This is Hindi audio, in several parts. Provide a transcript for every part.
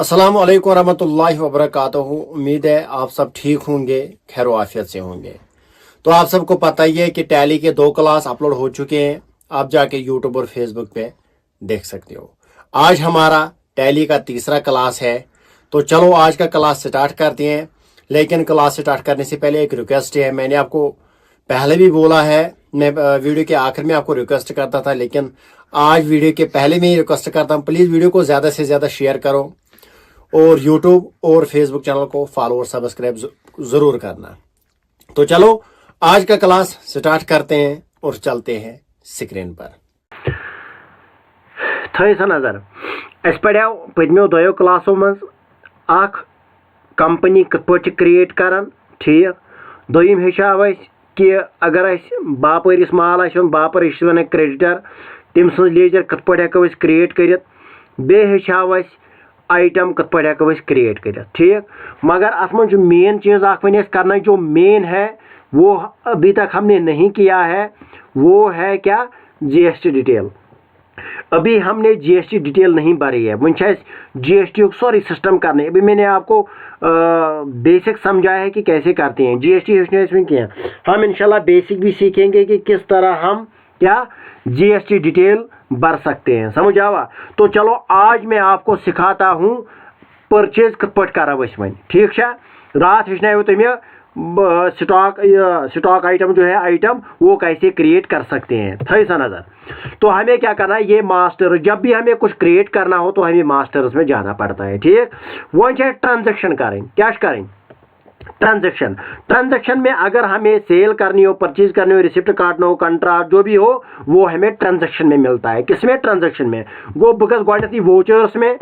अस्सलाम वालेकुम रहमतुल्लाहि व बरकातहू। उम्मीद है आप सब ठीक होंगे, खैर आफियत से होंगे। तो आप सबको पता ही है कि टैली के 2 क्लास अपलोड हो चुके हैं। आप जाके यूट्यूब और फेसबुक पे देख सकते हो। आज हमारा टैली का तीसरा क्लास है। तो चलो आज का क्लास स्टार्ट करते हैं। लेकिन क्लास स्टार्ट करने से पहले एक रिक्वेस्ट है। मैंने आपको पहले भी बोला है, मैं वीडियो के आखिर में आपको रिक्वेस्ट करता था, लेकिन आज वीडियो के पहले में ही रिक्वेस्ट करता हूँ, प्लीज़ वीडियो को ज़्यादा से ज़्यादा शेयर करो और YouTube और Facebook चैनल को फॉलो और सब्सक्राइब ज़रूर करना। तो चलो आज का क्लास स्टार्ट करते हैं और चलते हैं स्क्रीन पर। थो सा नजर अस पढ़ो पदमो 2 क्लासों मज कंपनी कत पे क्रिएट कर, ठीक। दोम हेचाव कि अगर अस बापरिस माल बापर वन क्रेडिटर तम सज लेजर कत पे हेको क्रिएट कर, बे हेचाव आइटम कत पे हेको क्रिएट कर, ठीक। मगर अत मन मेन चीज़ वन करना, जो मेन है वो अभी तक हमने नहीं किया है, वो है क्या, GST डिटेल। अभी हमने GST डिटेल नहीं भरी है। वन GST सारी सिस्टम करने। अभी मैंने आपको बेसिक समझाया है कि कैसे करते हैं। GST इसमें किया हम इंशाल्लाह बेसिक भी सीखेंगे कि किस तरह हम क्या GST डिटेल भर सकते हैं, समझ आवा। तो चलो आज मैं आपको सिखाता हूँ परचेज कत पे करो वन, ठीक है। रात हेचन तुम स्टॉक आइटम जो है आइटम वो कैसे क्रिएट कर सकते हैं, थी सा नजर। तो हमें क्या करना है, ये मास्टर, जब भी हमें कुछ क्रिएट करना हो तो हमें मास्टर्स में जाना पड़ता है, ठीक। वो ट्रांजैक्शन करें, क्या करें, ट्रांजैक्शन में अगर हमें सेल करनी हो, परचेज करनी हो, रिसिप्ट काटना हो, कंट्राक्ट जो भी हो, वो हमें ट्रांजैक्शन में मिलता है। किसमें, ट्रांजैक्शन में। वो बिकॉज गोडनेथी वोचर्स में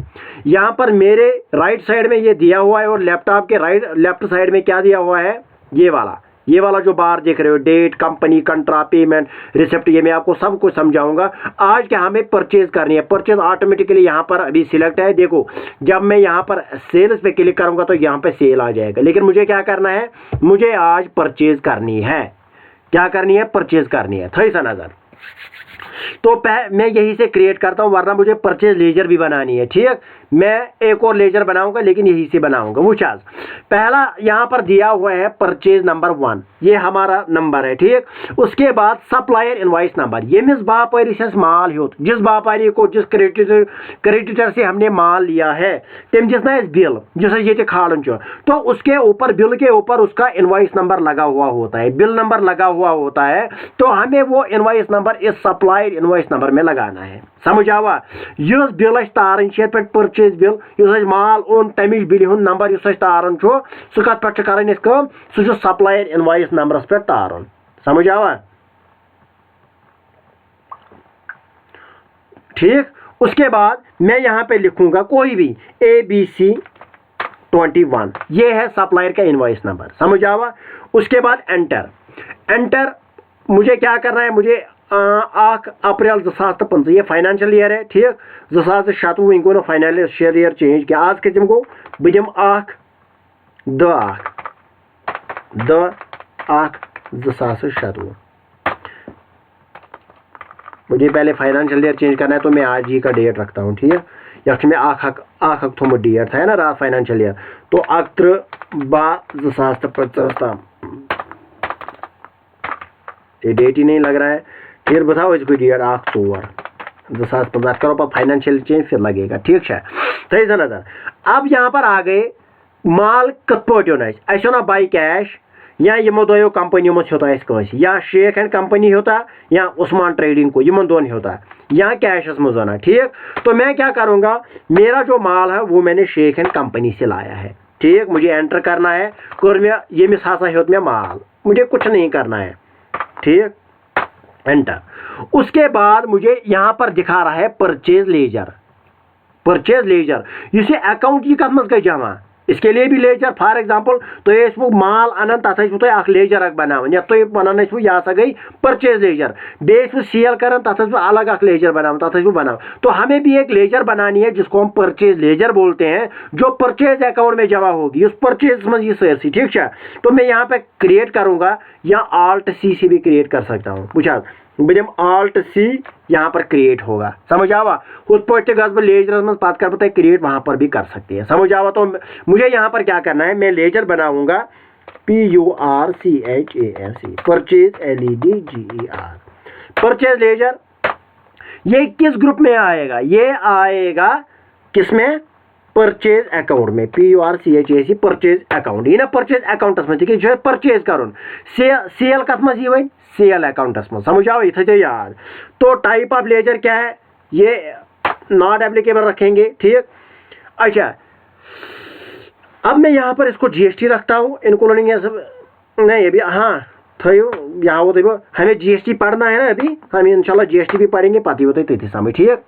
यहाँ पर मेरे राइट साइड में ये दिया हुआ है और लैपटॉप के लेफ्ट साइड में क्या दिया हुआ है, ये वाला जो बार देख रहे हो, डेट, कंपनी, कंट्रा, पेमेंट, रिसिप्ट, ये मैं आपको सब कुछ समझाऊंगा। आज क्या हमें परचेज करनी है, परचेज ऑटोमेटिकली यहाँ पर अभी सिलेक्ट है। देखो जब मैं यहाँ पर सेल्स पे क्लिक करूंगा तो यहाँ पे सेल आ जाएगा, लेकिन मुझे क्या करना है, मुझे आज परचेज करनी है। क्या करनी है, परचेज करनी है, थोड़ी सा नजर। तो मैं यही से क्रिएट करता हूं, वरना मुझे परचेज लेजर भी बनानी है, ठीक। मैं एक और लेजर बनाऊंगा, लेकिन यही से बनाऊंगा। वो चार्ज पहला यहां पर दिया हुआ है परचेज नंबर 1, ये हमारा नंबर है, ठीक। उसके बाद सप्लायर इनवॉइस नंबर, ये मिस बापारी से माल हो, जिस बापारी को, जिस क्रेडिटर से हमने माल लिया है, तम जिस बिल जिस ये खाड़न, तो उसके ऊपर, बिल के ऊपर उसका इनवॉइस नंबर लगा हुआ होता है, बिल नंबर लगा हुआ होता है। तो हमें वो इनवॉइस नंबर इस सप्लायर इनवॉइस नंबर में लगाना है, समझ आवा। युस बिल तारन पे परचेज बिल, युस माल ओन तमिश बिल हुन नंबर युस तारन सह कत पे कर सह सप्लायर इनवॉइस नंबरस पे तारन, समझ आवा, ठीक। उसके बाद मैं यहाँ पे लिखूंगा कोई भी ABC 21, ये है सप्लायर का इनवॉइस नंबर, समझ आवा। उसके बाद एंटर मुझे क्या करना है, मुझे 1 अप्रैल 2015 ये फाइनेंशियल ईयर है, ठीक। 2017 वन गो ना फाइनेंशियल ईयर चेंज किया। आज के गो बह दिम 1/10/2017। मुझे पहले फाइनेंशियल ईयर चेंज करना है, तो मैं आज ही का डेट रखता हूँ, ठीक है। या में अख थोमुत डेट था ना रात फाइनेंशियल ईयर, तो 11/2015 ये डेट ही नहीं लग रहा है। फिर बताओ इसको डेट 1/4/2015 करो, पर फाइनेंशियल चेंज फिर लगेगा, ठीक है। सही से नजर। अब यहाँ पर आ गए माल कत पे ना बाई कैश, या यमो 2 कंपनी मज होता, या शेख एंड कंपनी होता, या उस्मान ट्रेडिंग को, यमन दोन होता, या कैशस मज, ठीक। तो मैं क्या करूँगा, मेरा जो माल है वो मैंने शेख एंड कंपनी से लाया है, ठीक। मुझे एंटर करना है, कर मैं ये मिस होत में माल, मुझे कुछ नहीं करना है, ठीक, एंटर। उसके बाद मुझे यहाँ पर दिखा रहा है परचेज लेजर, इसे अकाउंट ये कत मज गई जमा, इसके लिए भी लेजर, फॉर एग्जांपल तो ये माल अनन तथ तुम लेजर बनान, या तुम वन यह गई परचेज लेजर, बे सेल कर तथ अलग लेजर बनान, तथ बनाओ। तो हमें भी एक लेजर बनानी है जिसको हम परचेज लेजर बोलते हैं, जो परचेज अकाउंट में जमा होगी, उस परचेज में ये सरसी, ठीक है। तो मैं यहाँ पे क्रिएट करूंगा, या Alt+C से भी क्रिएट कर सकता हूँ, बुझा। बह दिम Alt+C, यहाँ पर क्रिएट होगा, समझ आवा। उस पे गस बह लेजर में पत कर बता क्रिएट, वहाँ पर भी कर सकती है, समझ आवा। तो मुझे यहाँ पर क्या करना है, मैं लेजर बनाऊंगा PURCHASE, purchase LEDGER, purchase laser. ये किस ग्रुप में आएगा, ये आएगा किसमें, परचेज अकाउंट में, PURCHASE परचेज अकाउंट। यह ना परचेज अकाउंटस में जो परचेज कर सेल कत मज ये सेल अकाउंटस में, समझ आओ, ये याद। तो टाइप ऑफ लेजर क्या है, ये नॉट एप्लीकेबल रखेंगे, ठीक। अच्छा, अब मैं यहाँ पर इसको GST रखता हूँ, इंक्लूडिंग नहीं अभी, हाँ थो यहाँ वो तो हमें GST पढ़ना है ना अभी, हम इंशाल्लाह GST भी पढ़ेंगे, पति होते तथि समय, ठीक।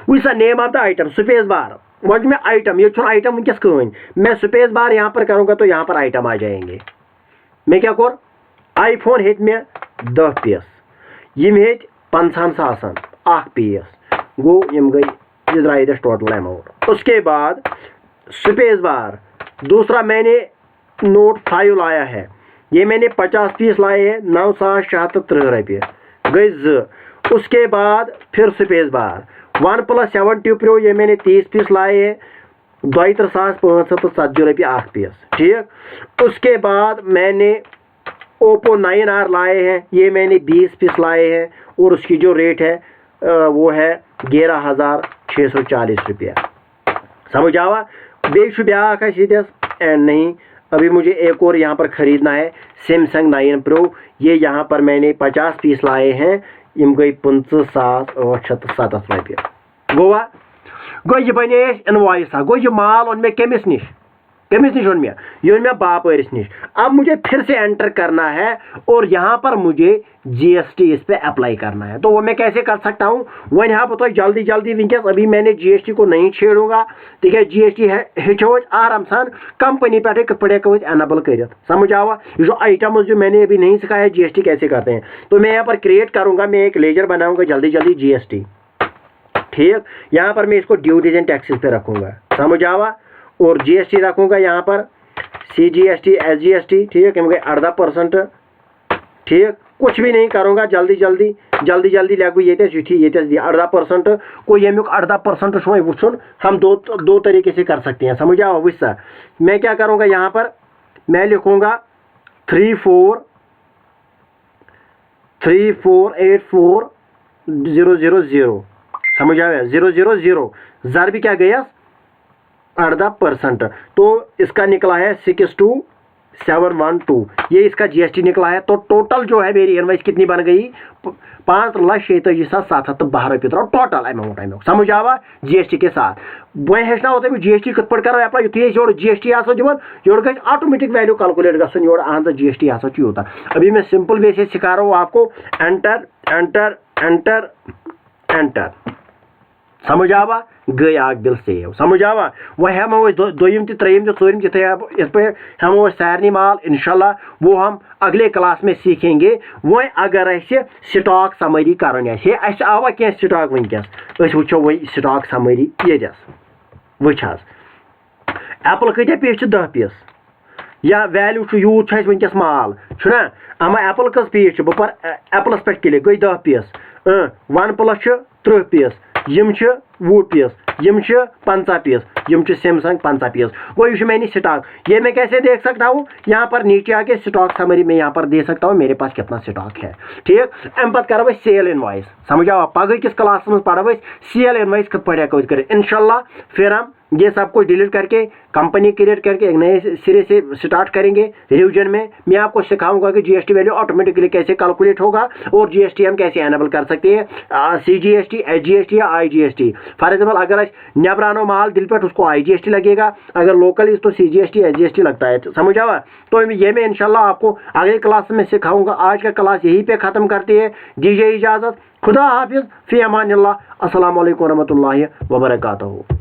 वह name of the item, space bar, वह में आइटम, ये आइटम वनकस कह, मैं स्पेस बार यहाँ पर करूँगा तो यहाँ पर आइटम आ जाएंगे। मैं क्या कर, iPhone हेत में 10 पीस, यम हेत 50,000 1 पीस, गो यम गई, ये द्राई टोटल अमाउंट। उसके बाद स्पेस बार, दूसरा मैंने Note 5 लाया है, ये मैंने 50 पीस लाए हैं, 9,673 रुपये गई 2। उसके बाद फिर space bar, OnePlus 7T Pro, ये मैंने 30 पीस लाए हैं, 2,570 रुपये 1 पीस, ठीक। उसके बाद मैंने Oppo 9R लाए हैं, ये मैंने 20 पीस लाए हैं, और उसकी जो रेट है वो है 11,640 रुपया, समझ आवा। बेशु ब्याख एंड नहीं, अभी मुझे एक और यहाँ पर ख़रीदना है Samsung 9 Pro, ये यहाँ पर मैंने 50 पीस लाए हैं, यम गई 5,870 रुपये। गोवा गो ये बने इनवॉइस, गो ये माल ओन में केमिस निश ओन में, ये ओन में बापरिस निश। अब मुझे फिर से एंटर करना है और यहाँ पर मुझे GST इस पे अप्लाई करना है। तो वो मैं कैसे कर सकता हूँ, वो यहाँ पर तो जल्दी जल्दी विंकस, अभी मैंने GST को नहीं छेड़ूंगा, ठीक है। GST है हेचो आराम सान कंपनी पे कपड़े को एनेबल कर, समझ आवा। ये जो आइटम जो मैंने अभी नहीं सिखाया GST कैसे करते हैं, तो मैं यहाँ पर क्रिएट करूँगा, मैं एक लेजर बनाऊँगा जल्दी जल्दी GST, ठीक। यहाँ पर मैं इसको ड्यूटीज एंड टैक्सेस पे रखूँगा, समझ आवा, और GST रखूँगा यहाँ पर CGST SGST, ठीक है, 18%, ठीक। कुछ भी नहीं करूँगा, जल्दी जल्दी लगू ये 18%, कोई यमुक 18% वो हम दो तरीके से कर सकते हैं, समझ आओ। विस्सा मैं क्या करूँगा, यहाँ पर मैं लिखूँगा 3484,000, समझ आया, 000 ज़र भी क्या गया 18%, तो इसका निकला है 62,712, ये इसका GST निकला है। तो टोटल जो है मेरी इनवॉइस कितनी बन गई, 5,46,712 रुपये टोटल अमाउंट, समझ आवा GST के साथ। वह हेचना होता है GST कत पे कर अप्लाई, युथ योर GST दिवान योर गई ऑटोमेटिक वैल्यू कैलकुलेट गसन योर अहम GST यूता। अभी मैं सिंपल वे से सिखा रहा हूँ आपको, एंटर एंटर एंटर एंटर, समझ आवा, गई आग बिल सेव, समझ आवा। वह हम दोम त्रेम चूरम जिथे इस पे हम सारे माल इंशाल्लाह वो हम अगले क्लास में सीखेंगे। वह अगर स्टॉक समरी कर आवा क्या स्टॉक वनकस वो वही स्टॉक समरी ये वच एप्पल कत पीस 10 पीस, या वैल्यू यूत वनकस माल छुना, अमा एप्पल कस पीस बह पर एप्पलस पे क्लिक गई 10 पीस, OnePlus 30 पीस, यम 20 पीस, यम 50 पीस, यम Samsung 50 पीस। वो ये मैंने स्टॉक, ये मैं कैसे देख सकता हूँ, यहाँ पर नीचे आके स्टॉक समरी में यहाँ पर दे सकता हूँ मेरे पास कितना स्टॉक है, ठीक। अम पत कर सेल इनवॉइस, समझ आओ, पगह किस क्लास में पढ़ो सेल इनवॉइस कत पे कर इंशाल्लाह। फिर हम ये सब कुछ डिलीट करके कंपनी क्रिएट करके एक नए सिरे से स्टार्ट करेंगे रिवीजन में। मैं आपको सिखाऊंगा कि GST वैल्यू ऑटोमेटिकली कैसे कैलकुलेट होगा और GST हम कैसे एनेबल कर सकते हैं, CGST SGST या IGST। फॉर एग्जाम्पल अगर नबरानो माल दिल पे उसको IGST लगेगा, अगर लोकल तो CGST SGST लगता है, समझ आवा। तो ये मैं इंशाल्लाह आपको अगले क्लास में सिखाऊंगा। आज का क्लास यहीं पे ख़त्म करते हैं, दीजिए इजाज़त, खुदा हाफिज़, फ़ी अमानिल्लाह, अस्सलामु अलैकुम रहमतुल्लाहि व बरकातहू।